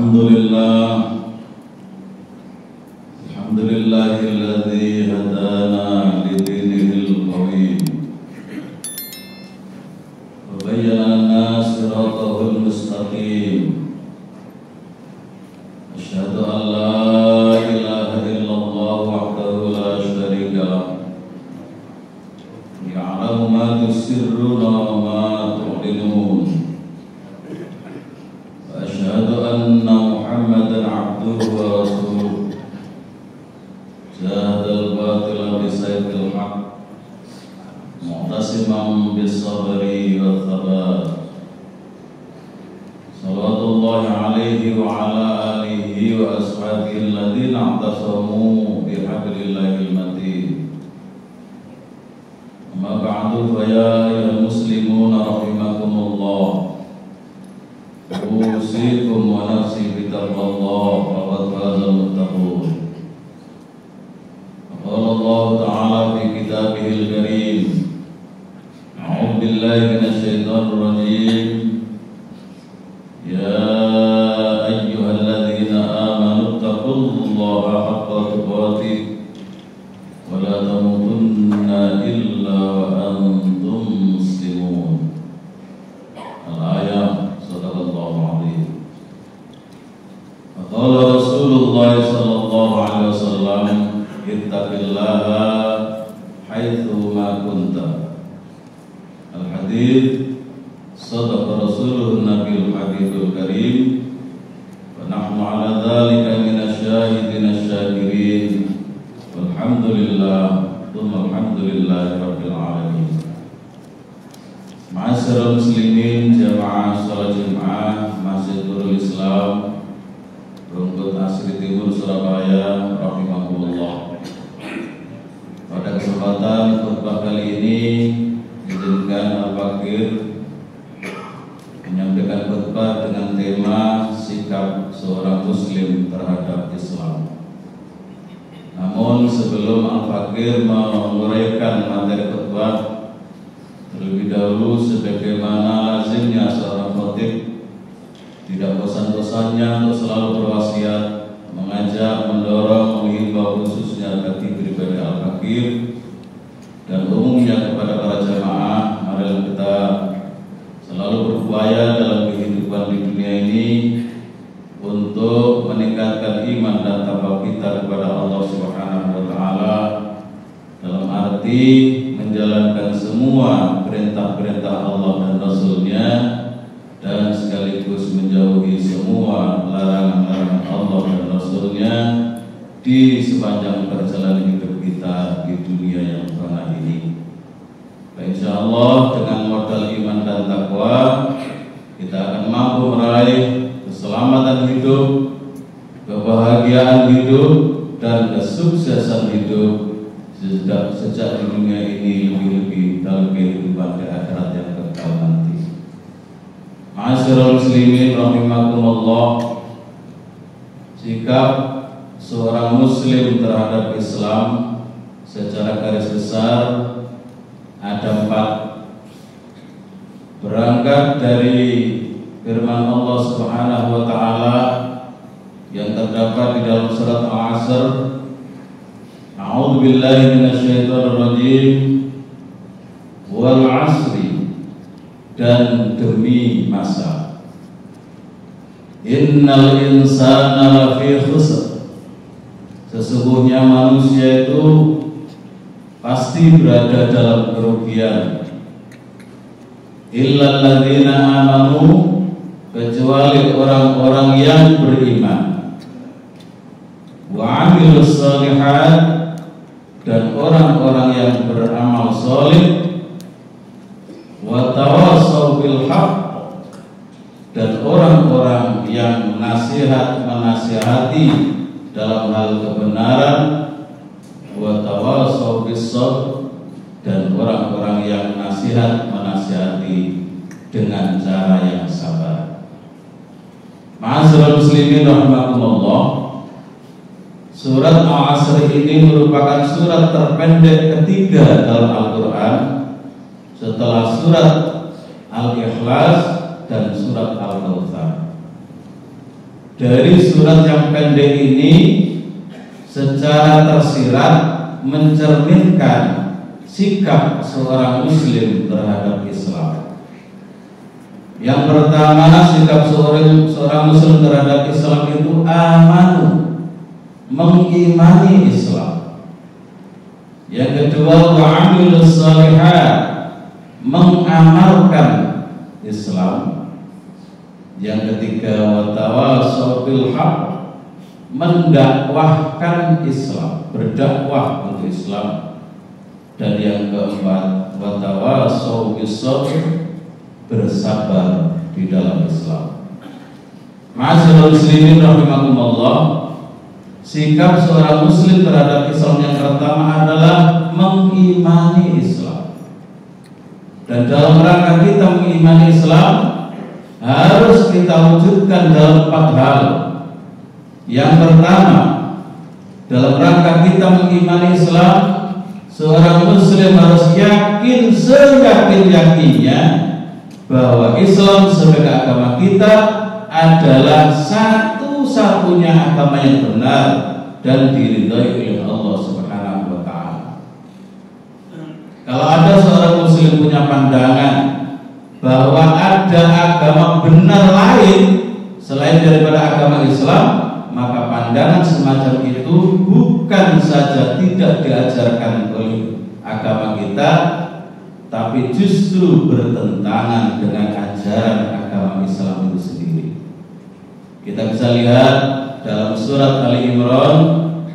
Alhamdulillahilladzi hadana lidinihil qawim wa bayyana siratahul mustaqim. Asyhadu an la ilaha illallah wahdahu la syarika lah, ya'lamu ma tusirruna wa ma tu'linun. Wa asyhadu anna Muhammadan abduhu wa rasuluh. Jahadal batila bisayfil haq, mu'tasiman bis-sabri wa thabat. Salawatullahi alaihi wa ala alihi wa ashabihi alladhina i'tasamu bihablillahil matin. Amma ba'du, fa ya ayyuhal muslimuna rahimakumullah, usikum wa nafsi bitaqwallah, faqad fazal muttaqun. Qala Allah Ta'ala fi kitabihil karim, a'udzu billahi minasyaitonir rajim. Ya ayyuhalladzina amanu taqullaha haqqa tuqatih wa la tamutunna illa wa antum muslimun. Al-ayah, sadaqallahu adzim. Qala Rasulullah sallallahu alaihi wasallam, ittaqillaha haitsu ma kunta. Al-hadits, sadaqa Rasulun Nabiyul Habibul Karim, wa nahnu ala dzalika minasyahidin asy-syakirin. Walhamdulillah, tsumma alhamdulillahi rabbil alamin. Ma'asyiral muslimin, jamaah salat Jumat Masjid Nurul Islam, Rungkut Asri Timur, Surabaya, rahimakumullah. Pada kesempatan khutbah kali ini izinkan Al-Fakir menyampaikan khutbah dengan tema sikap seorang muslim terhadap Islam. Namun sebelum Al-Fakir menguraikan materi khutbah, terlebih dahulu sebagaimana lazimnya seorang khatib tidak bosan-bosannya untuk selalu berwasiat, mengajak, mendorong, menghimbau khususnya bagi pribadi Al-Fakir dan umumnya kepada para jamaah. Marilah kita selalu berupaya dalam kehidupan di dunia ini untuk meningkatkan iman dan takwa kita kepada Allah Subhanahu wa Ta'ala, dalam arti menjalankan semua perintah-perintah Allah dan Rasul-Nya, dan sekaligus menjauhi semua larangan-larangan Allah dan Rasul-Nya di sepanjang perjalanan hidup kita di dunia yang fana ini. Insyaallah dengan modal iman dan takwa kita akan mampu meraih keselamatan hidup, kebahagiaan hidup, dan kesuksesan hidup sejak di dunia ini, lebih-lebih dalam kehidupan di akhirat yang kekal nanti. Ma'asyiral muslimin rahimakumullah, sikap seorang muslim terhadap Islam secara garis besar ada 4. Berangkat dari firman Allah Subhanahu wa Ta'ala yang terdapat di dalam surat Al-Asr, a'udzu billahi minasyaitonir rajim, wal 'asri, dan demi masa, innal insana lafi khusr, sesungguhnya manusia itu pasti berada dalam kerugian, illal ladzina amanu, kecuali orang-orang yang beriman, wa 'amilus shalihat, dan orang-orang yang beramal saleh, wa tawassaw bil haqq, dan orang-orang yang menasihati dalam hal kebenaran, wa tawassaw bis sabr, dan orang-orang yang menasihati dengan cara yang sabar. Ma'asyiral muslimin rahimakumullah, surat Al-Asr ini merupakan surat terpendek ketiga dalam Al-Quran setelah surat Al-Ikhlas dan surat Al-Kautsar. dari surat yang pendek ini secara tersirat mencerminkan sikap seorang muslim terhadap Islam. Yang pertama, sikap seorang muslim terhadap Islam itu amanu, mengimani Islam. Yang kedua, wa'amilus shalihat, mengamalkan Islam. Yang ketiga, watawasau bil haq, mendakwahkan Islam, berdakwah untuk Islam. Dan yang keempat, watawasau bis sabr, bersabar di dalam Islam. Ma'asyiral muslimin rahimakumullah, sikap seorang muslim terhadap Islam yang pertama adalah mengimani Islam. Dan dalam rangka kita mengimani Islam, harus kita wujudkan dalam 4 hal. Yang pertama, dalam rangka kita mengimani Islam, seorang muslim harus yakin seyakin-yakinnya bahwa Islam sebagai agama kita adalah satu-satunya agama yang benar dan diridhai oleh Allah Subhanahu wa taala. Kalau ada seorang muslim punya pandangan bahwa ada agama benar lain selain daripada agama Islam, maka pandangan semacam itu bukan saja tidak diajarkan oleh agama kita, tapi justru bertentangan dengan ajaran agama Islam itu sendiri. Kita bisa lihat dalam surat Ali Imran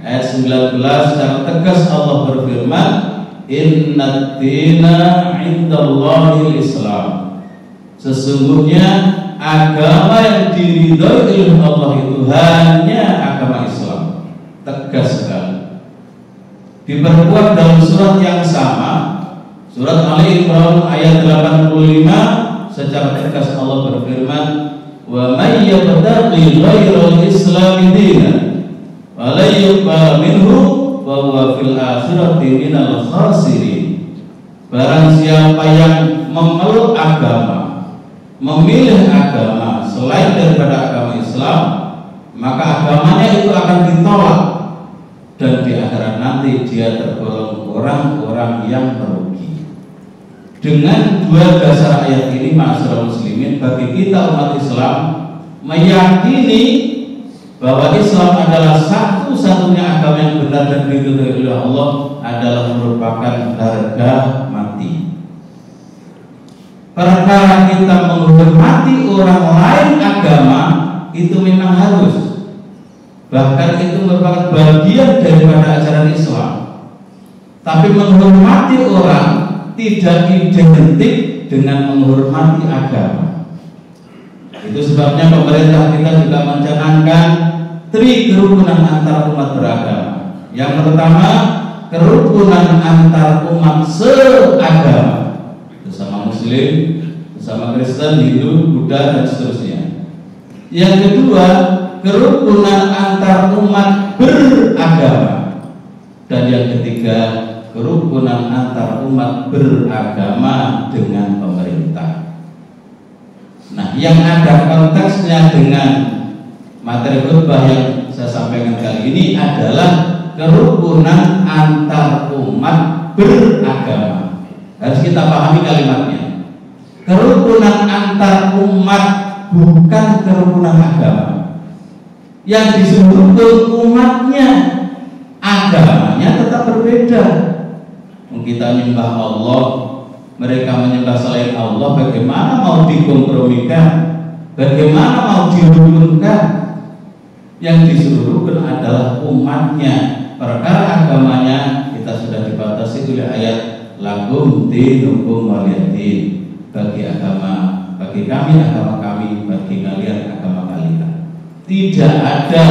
ayat 19 secara tegas Allah berfirman, Innad dina indallahil Islam. Sesungguhnya agama yang diridhai oleh Allah itu hanya agama Islam. Tegas sekali. Diperkuat dalam surat yang sama, surat Ali Imran ayat 85, secara tegas Allah berfirman, wa may yabtaghi ghairal islami dinan wa la yuqbal minhu wa huwa fil akhirati minal khasirin. Barang siapa yang memeluk agama, memilih agama selain daripada agama Islam, maka agamanya itu akan ditolak dan di akhirat nanti dia tergolong orang-orang yang merugi. Dengan 2 dasar ayat ini, ma'asyiral muslimin, bagi kita umat Islam meyakini bahwa Islam adalah satu-satunya agama yang benar dan diridhai oleh Allah adalah merupakan harga mati. Perkara kita menghormati orang lain agama itu memang harus, bahkan itu merupakan bagian daripada ajaran Islam. Tapi menghormati orang tidak identik dengan menghormati agama. Itu sebabnya pemerintah kita juga mencanangkan 3 kerukunan antar umat beragama. Yang pertama, kerukunan antar umat seagama, bersama Muslim, bersama Kristen, Hindu, Buddha, dan seterusnya. Yang kedua, kerukunan antar umat beragama. Dan yang ketiga, kerukunan antar umat beragama dengan pemerintah. Nah, yang ada konteksnya dengan materi khutbah yang saya sampaikan kali ini adalah kerukunan antar umat beragama. Harus kita pahami kalimatnya. Kerukunan antar umat, bukan kerukunan agama. Yang disebut umatnya, agamanya tetap berbeda. Kita menyembah Allah, mereka menyembah selain Allah. Bagaimana mau dikompromikan? Bagaimana mau dirukunkan? Yang disuruh rukun adalah umatnya. Perkara agamanya kita sudah dibatasi oleh ayat lakum dinukum waliyadin. Bagi kami agama kami, bagi kalian agama kalian. Tidak ada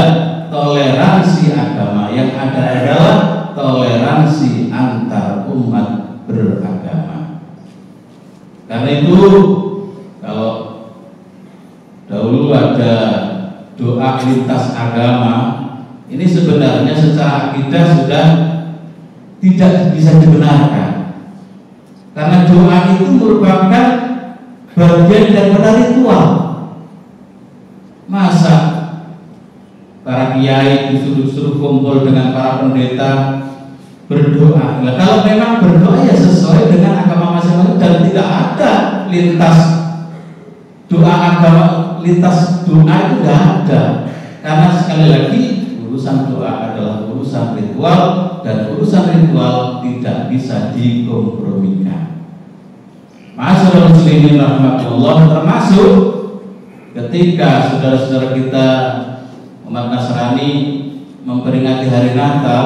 toleransi agama, yang ada adalah toleransi antar umat beragama. Karena itu, kalau dahulu ada doa lintas agama, ini sebenarnya secara akidah sudah tidak bisa dibenarkan. Karena doa itu merupakan bagian daripada ritual. Masa para kiai disuruh kumpul dengan para pendeta berdoa. Nah, kalau memang berdoa ya sesuai dengan agama masing-masing dan tidak ada lintas doa agama, lintas doa itu tidak ada. Karena sekali lagi urusan doa adalah urusan ritual dan urusan ritual tidak bisa dikompromikan. Ma'asyiral muslimin rahmatullah, termasuk ketika saudara-saudara kita umat Nasrani memperingati hari Natal,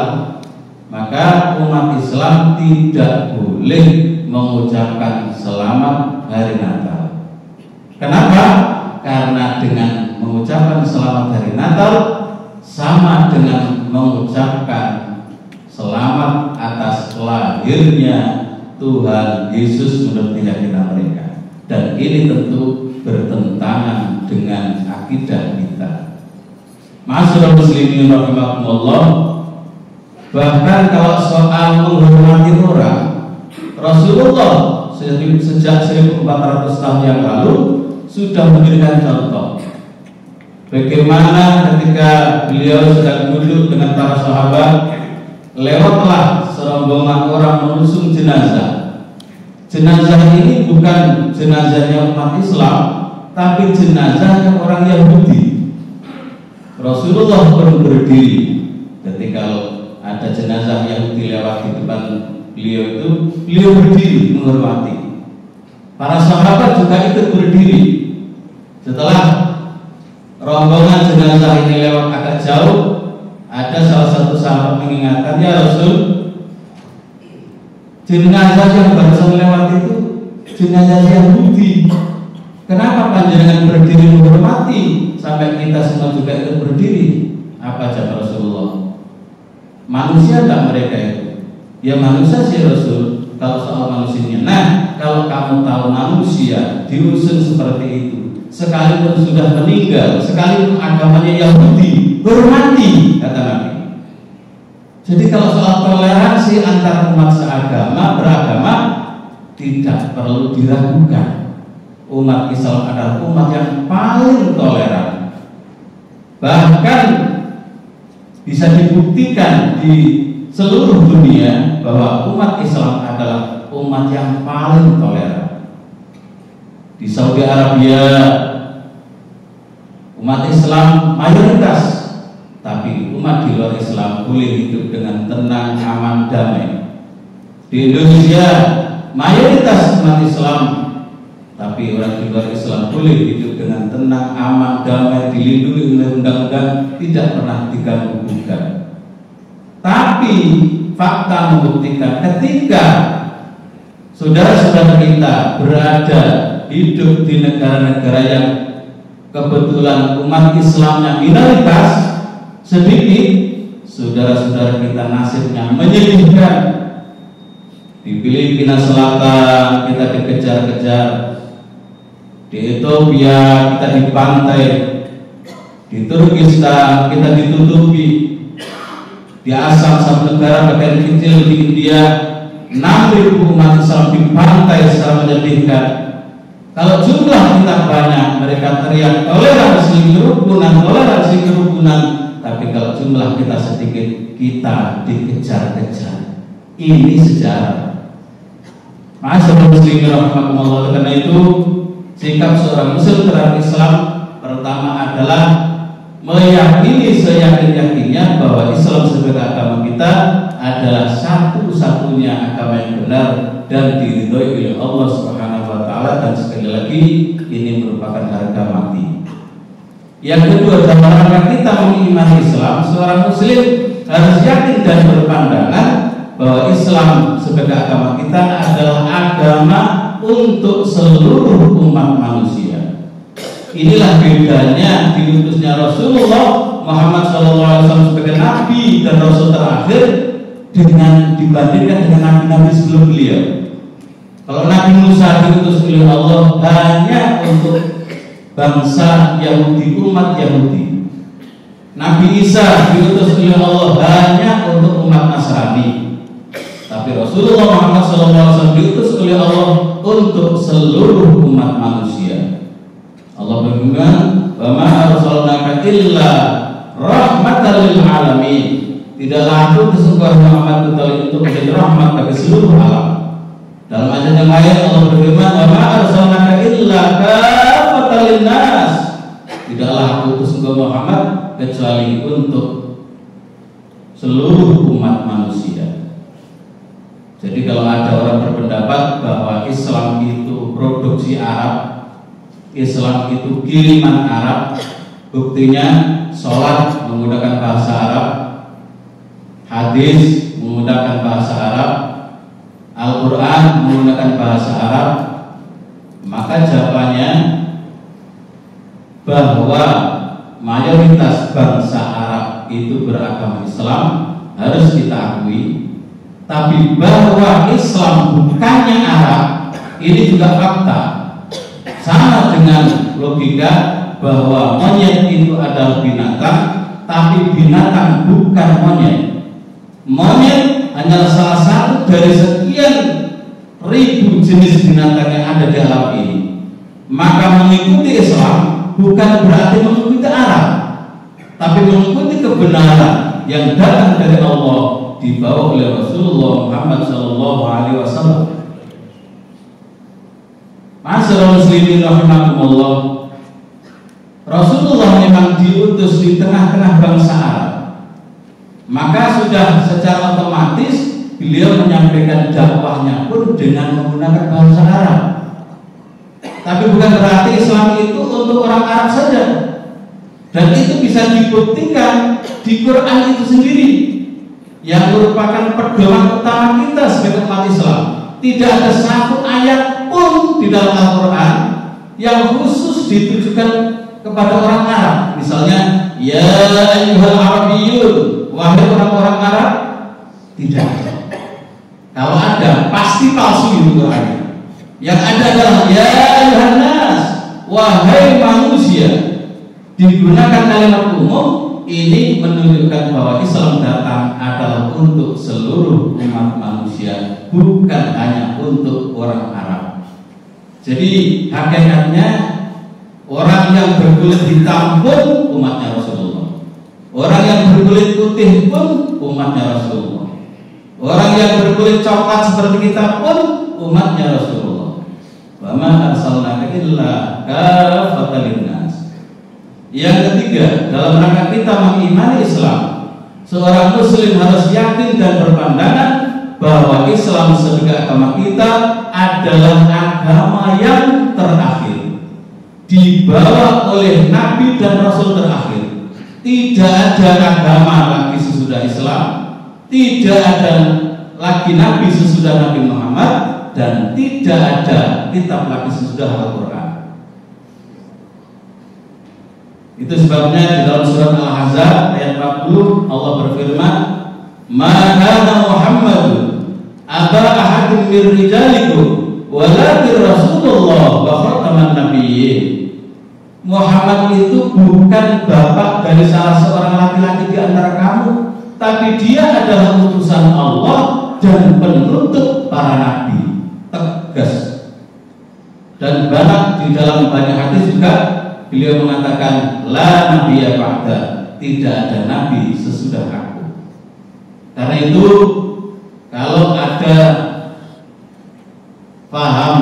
maka umat Islam tidak boleh mengucapkan selamat hari Natal. Kenapa? Karena dengan mengucapkan selamat hari Natal sama dengan mengucapkan selamat atas lahirnya Tuhan Yesus menurut keyakinan mereka. Dan ini tentu bertentangan dengan akidah kita. Ma'asyiral muslimin rahimakumullah, bahkan kalau soal menghormati orang, Rasulullah sejak 1400 tahun yang lalu sudah memberikan contoh. Bagaimana ketika beliau sedang duduk dengan para sahabat, lewatlah serombongan orang mengusung jenazah. Jenazah ini bukan jenazahnya umat Islam, tapi jenazahnya orang Yahudi. Rasulullah pun berdiri ketika ada jenazah Yahudi lewat di depan beliau itu, beliau berdiri menghormati. Para sahabat juga ikut berdiri. Setelah rombongan jenazah ini lewat agak jauh, ada salah satu sahabat mengingatkan, ya Rasul, jenazah yang barusan lewat itu jenazah Yahudi. Kenapa panjenengan berdiri menghormati sampai kita semua juga ikut berdiri? Apa jawab Rasulullah? Manusia enggak mereka itu? Ya manusia sih Rasul, kalau soal manusianya. Nah, kalau kamu tahu manusia diusung seperti itu, sekalipun sudah meninggal, sekalipun agamanya Yahudi, hormati, kata Nabi. Jadi kalau soal toleransi antar umat seagama, beragama, tidak perlu diragukan. Umat Islam adalah umat yang paling toleran. Bahkan bisa dibuktikan di seluruh dunia bahwa umat Islam adalah umat yang paling toleran. Di Saudi Arabia umat Islam mayoritas, tapi umat di luar Islam boleh hidup dengan tenang, aman, damai. Di Indonesia mayoritas umat Islam, tapi orang di luar Islam boleh hidup dengan tenang, aman, damai, dilindungi oleh undang-undang, tidak pernah diganggu-gugat. Tapi fakta membuktikan ketika saudara-saudara kita berada hidup di negara-negara yang kebetulan umat Islamnya minoritas sedikit, saudara-saudara kita nasibnya menyedihkan. Di Filipina Selatan kita dikejar-kejar, di Ethiopia kita dipantai, di Turkistan kita ditutupi, di Assam satu negara bagian kecil di India 6.000 umat Islam dipantai secara menyedihkan. Kalau jumlah kita banyak, mereka teriak toleransi kerukunan, tapi kalau jumlah kita sedikit, kita dikejar-kejar. Ini sejarah. Ma'asyiral muslimin rahimakumullah, karena itu sikap seorang muslim terhadap Islam pertama adalah meyakini seyakin-yakinnya bahwa Islam sebagai agama kita adalah satu-satunya agama yang benar dan diridhoi oleh Allah Subhanahu wa taala, dan sekali lagi ini merupakan harga mati. Yang kedua, dalam rangka kita mengimani Islam, seorang muslim harus yakin dan berpandangan bahwa Islam sebagai agama kita adalah agama untuk seluruh umat manusia. Inilah bedanya diutusnya Rasulullah Muhammad SAW sebagai Nabi dan Rasul terakhir dibandingkan dengan Nabi-Nabi sebelum beliau. Kalau Nabi Musa diutus oleh Allah hanya untuk bangsa Yahudi, umat Yahudi. Nabi Isa diutus oleh Allah hanya untuk umat Nasrani. Tapi Rasulullah Muhammad SAW diutus oleh Allah untuk seluruh umat manusia. Allah berfirman, "Wa ma arsalnaka illa rahmatan lil alamin. Tidaklah aku sesungguhnya Muhammad untuk menjadi rahmat bagi seluruh alam. Dalam ayat yang lain Allah berfirman, "Wa ma arsalnaka illa kafatan linnas." Tidaklah aku sesungguhnya Muhammad kecuali untuk seluruh umat manusia. Jadi kalau ada orang berpendapat bahwa Islam itu produksi Arab, Islam itu kiriman Arab, buktinya sholat menggunakan bahasa Arab, hadis menggunakan bahasa Arab, Al-Quran menggunakan bahasa Arab, maka jawabannya bahwa mayoritas bangsa Arab itu beragama Islam harus kita akui. Tapi bahwa Islam bukannya Arab, ini juga fakta. Sama dengan logika bahwa monyet itu adalah binatang, tapi binatang bukan monyet. Monyet hanya salah satu dari sekian ribu jenis binatang yang ada di alam ini. Maka mengikuti Islam bukan berarti mengikuti Arab, tapi mengikuti kebenaran yang datang dari Allah, dibawa oleh Rasulullah Muhammad SAW. Ma'asyiral muslimin rahimakumullah, Rasulullah memang diutus di tengah-tengah bangsa Arab, maka sudah secara otomatis beliau menyampaikan dakwahnya pun dengan menggunakan bahasa Arab. Tapi bukan berarti Islam itu untuk orang Arab saja. Dan itu bisa dibuktikan di Quran itu sendiri, yang merupakan pedoman utama kita sebagai umat Islam. Tidak ada satu ayat pun di dalam Al-Quran yang khusus ditujukan kepada orang Arab. Misalnya, ya ayyuhal arabiyyun, wahai orang-orang Arab. Tidak. Kalau ada, pasti palsu itu Quran. Yang ada adalah ya ayyuhan nas, wahai manusia. Digunakan kalimat umum, ini menunjukkan bahwa Islam datang adalah untuk seluruh umat manusia, bukan hanya untuk orang Arab. Jadi hakikatnya orang yang berkulit hitam pun umatnya Rasulullah, orang yang berkulit putih pun umatnya Rasulullah, orang yang berkulit coklat seperti kita pun umatnya Rasulullah. Wa ma arsalnaka illa kafatan linnas. Yang ketiga, dalam rangka kita mengimani Islam, seorang muslim harus yakin dan berpandangan bahwa Islam sebagai agama kita adalah agama yang terakhir, dibawa oleh Nabi dan Rasul terakhir. Tidak ada agama lagi sesudah Islam, tidak ada lagi Nabi sesudah Nabi Muhammad, dan tidak ada kitab lagi sesudah Al-Quran. Itu sebabnya di dalam surat Al-Ahzab ayat 40 Allah berfirman, "Ma kana Muhammadun aba ahadin min rijalikum walakin Rasulullah wa khataman nabiyyin." Muhammad itu bukan bapak dari salah seorang laki-laki di antara kamu, tapi dia adalah utusan Allah dan penutup para nabi. Tegas. Dan banyak di dalam banyak hadis juga beliau mengatakan, la nabiyya ba'da, tidak ada nabi sesudah aku. Karena itu kalau ada paham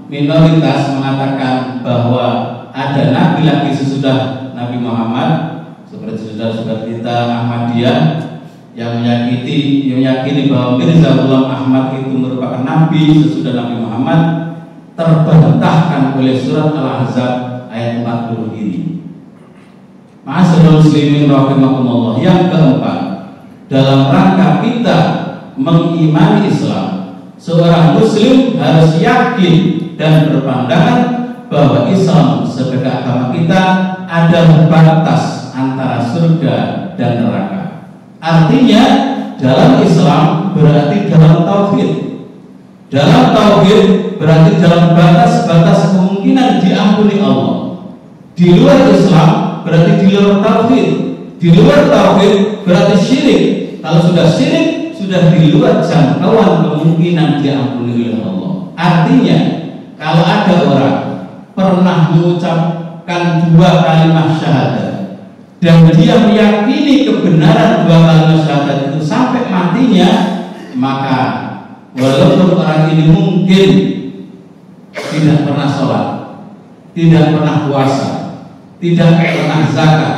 minoritas mengatakan bahwa ada nabi lagi sesudah Nabi Muhammad, seperti saudara-saudara kita Ahmadiyah yang meyakini bahwa Mirza Ghulam Ahmad itu merupakan nabi sesudah Nabi Muhammad, terbantahkan oleh surat Al-Ahzab ayat 40 ini. Ma'asyiral muslimin rahimakumullah. Yang keempat, dalam rangka kita mengimani Islam, seorang muslim harus yakin dan berpandangan bahwa Islam sebagai agama kita adalah batas antara surga dan neraka. Artinya dalam Islam berarti dalam tauhid. Dalam tauhid berarti dalam batas-batas kemungkinan diampuni Allah. Di luar Islam berarti di luar tauhid. Di luar tauhid berarti syirik. Kalau sudah syirik, sudah di luar jangkauan kemungkinan diampuni oleh Allah. Artinya, kalau ada orang pernah mengucapkan dua kalimat syahadat, dan dia meyakini kebenaran dua kalimat syahadat itu sampai matinya, maka walaupun orang ini mungkin tidak pernah sholat, tidak pernah puasa, tidak pernah zakat,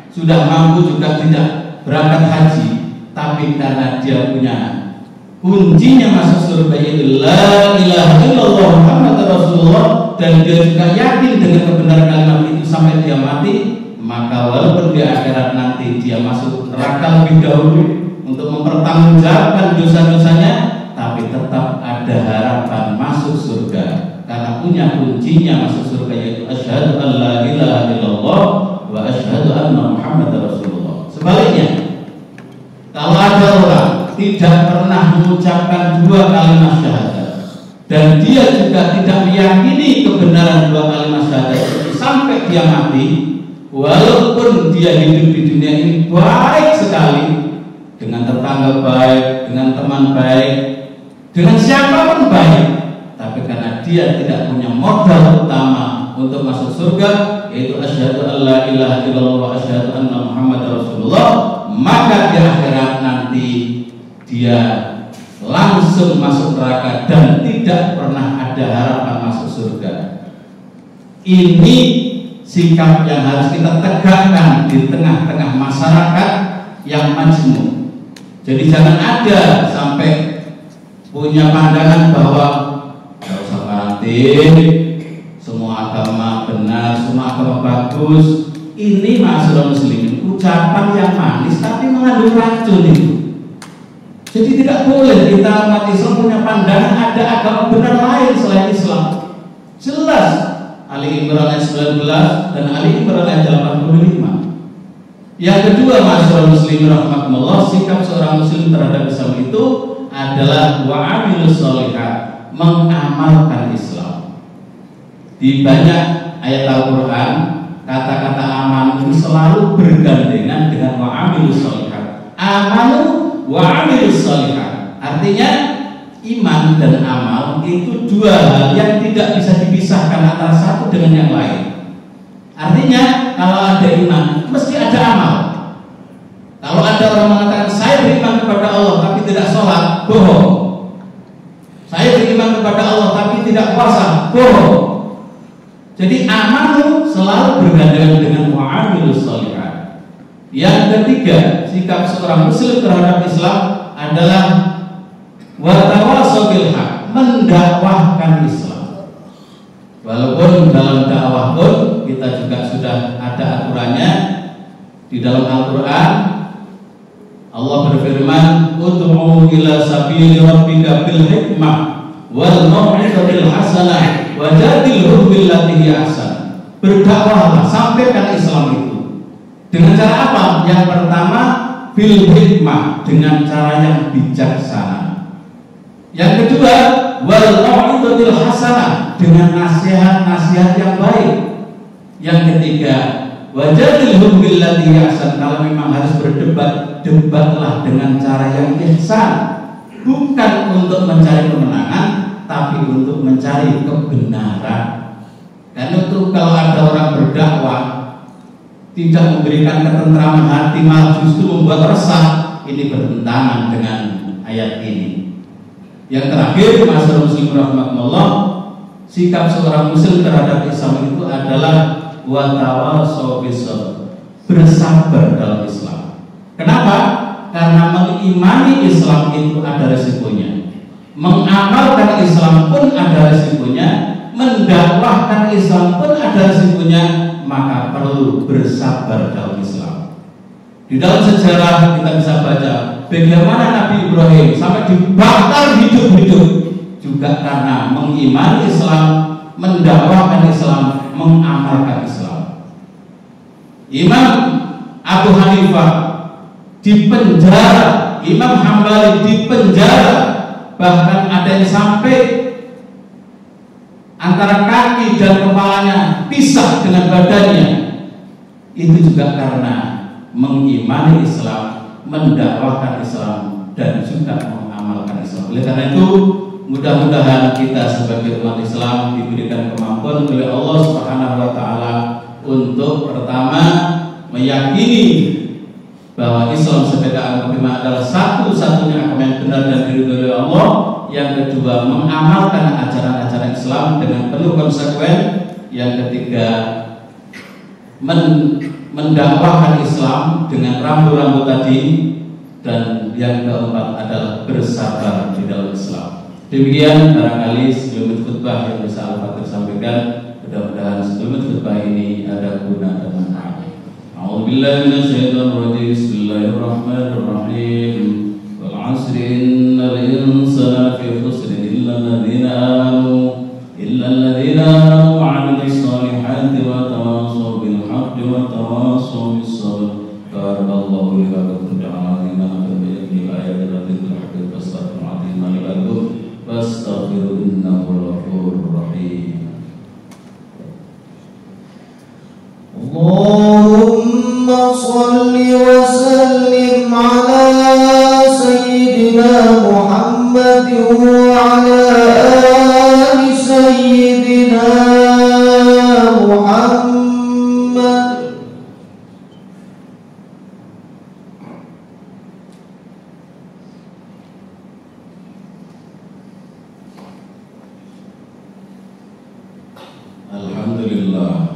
sudah mampu juga tidak berangkat haji, tapi karena dia punya kuncinya masuk surga yaitu la ilaha illallah Muhammadur Rasulullah, dan dia juga yakin dengan kebenaran kalimat itu sampai dia mati, maka walaupun di akhirat nanti dia masuk neraka lebih dahulu untuk mempertanggungjawabkan dosa-dosanya, tapi tetap ada harapan masuk surga karena punya kuncinya masuk surga yaitu asyhadu an la ilaha illallah wa asyhadu anna Muhammadar Rasulullah. Sebaliknya, kalau ada orang tidak pernah mengucapkan dua kalimat syahadat dan dia juga tidak meyakini kebenaran dua kalimat syahadat itu sampai dia mati, walaupun dia hidup di dunia ini baik sekali, dengan tetangga baik, dengan teman baik, dengan siapapun baik, tapi karena dia tidak punya modal utama untuk masuk surga yaitu asyhadu an la ilaha illallah wa asyhadu anna Muhammadar Rasulullah, maka di akhirat nanti dia langsung masuk neraka dan tidak pernah ada harapan masuk surga. Ini sikap yang harus kita tegakkan di tengah-tengah masyarakat yang majmuk. Jadi jangan ada sampai punya pandangan bahwa tidak usah karantin, semua agama benar, semua agama bagus. Ini masalah muslimin, ucapan yang manis tapi mengandung racun itu. Jadi tidak boleh kita umat Islam punya pandangan ada agama benar lain selain Islam. Jelas Ali Imran ayat 19 dan Ali Imran ayat 85. Yang kedua, masyarakat muslimin rahmatullah, sikap seorang muslim terhadap Islam itu adalah wa'amilus sholihat, mengamalkan Islam. Di banyak ayat Al-Quran, kata-kata aman itu selalu bergandengan dengan wa'amilus sholihat. Amanu wa'amilus sholihat, artinya iman dan amal itu dua hal yang tidak bisa dipisahkan antara satu dengan yang lain. Artinya kalau ada iman mesti ada amal. Kalau ada orang mengatakan saya beriman kepada Allah tapi tidak sholat, bohong. Saya beriman kepada Allah tapi tidak puasa, bohong. Jadi amal selalu bergandengan dengan wa'amilus sholihat. Yang ketiga, sikap seorang muslim terhadap Islam adalah watawasau bil haq, mendakwahkan Islam. Walaupun dalam dakwah pun kita juga sudah ada aturannya. Di dalam Al-Quran Allah berfirman, ud'u ila sabili rabbika bil hikmah wal mau'izatil hasanah wajadilhum billati hi ahsan. Berdakwahlah, sampaikan Islam itu. Dengan cara apa? Yang pertama, bil hikmah, dengan cara yang bijaksana. Yang kedua, wal mau'izatil hasanah, dengan nasihat-nasihat yang baik. Yang ketiga, wajadilhum billati hi ahsan, kalau memang harus berdebat, debatlah dengan cara yang ihsan, bukan untuk mencari kemenangan, tapi untuk mencari kebenaran. Dan untuk kalau ada orang berdakwah tidak memberikan ketentraman hati, malah justru membuat resah, ini bertentangan dengan ayat ini. Yang terakhir, masyarakat muslim rahmatullah, sikap seorang muslim terhadap Islam itu adalah watawasau bisabr, bersabar dalam Islam. Kenapa? Karena mengimani Islam itu ada resikonya, mengamalkan Islam pun ada resikonya, mendakwahkan Islam pun ada resikonya, maka perlu bersabar dalam Islam. Di dalam sejarah kita bisa baca bagaimana Nabi Ibrahim sampai dibakar hidup-hidup juga karena mengimani Islam, mendakwahkan Islam, mengamalkan Islam. Imam Abu Hanifah dipenjara, Imam Hambali dipenjara, bahkan ada yang sampai antara kaki dan kepalanya pisah dengan badannya. Itu juga karena mengimani Islam, mendakwahkan Islam, dan juga mengamalkan Islam. Oleh karena itu, mudah-mudahan kita sebagai umat Islam diberikan kemampuan oleh Allah Subhanahu wa taala untuk pertama meyakini bahwa Islam sebagai agama adalah satu-satunya agama yang benar dan diridhoi oleh Allah. Yang kedua, mengamalkan ajaran-ajaran Islam dengan penuh konsekuen. Yang ketiga, mendakwahkan Islam dengan rambu-rambu tadi. Dan yang keempat adalah bersabar di dalam Islam. Demikian barangkali sebelum khutbah yang bisa Al-Fakir sampaikan. Mudah-mudahan sebelum khutbah ini ada guna dan manfaat. A'udzubillahi minasyaitonir rajim. Bismillahirrahmanirrahim. Wal 'asri innal insana fi khusrin illa alladhina amanu wa 'amilus solihati wa tawassaw bil haqqi wa tawassaw bis sabr. Barakallahu li wa lakum ta'ala lana fi ayatil haqqi wastaghfiru innahu ghafurur rahim. Allahumma shalli wa sallim ala sayyidina Muhammad wa ala ali sayyidina Muhammad. Alhamdulillah.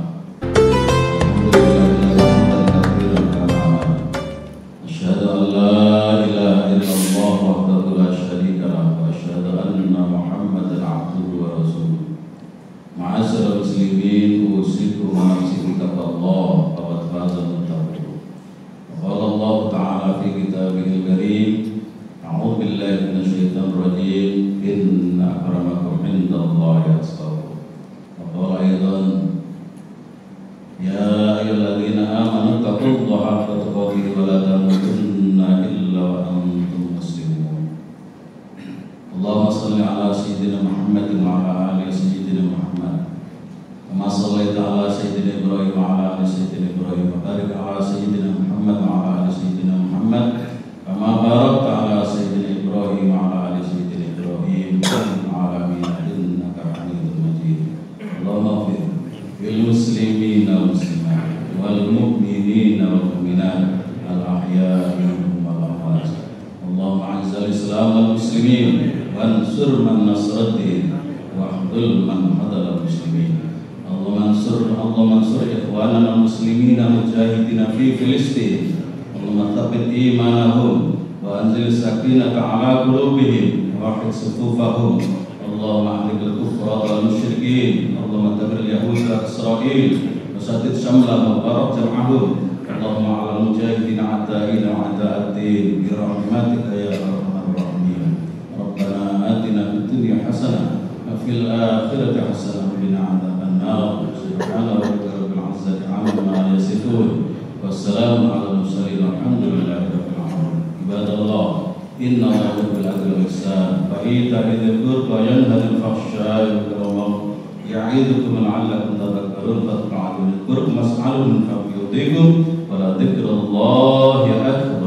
Wa la dzikrullahi akbar.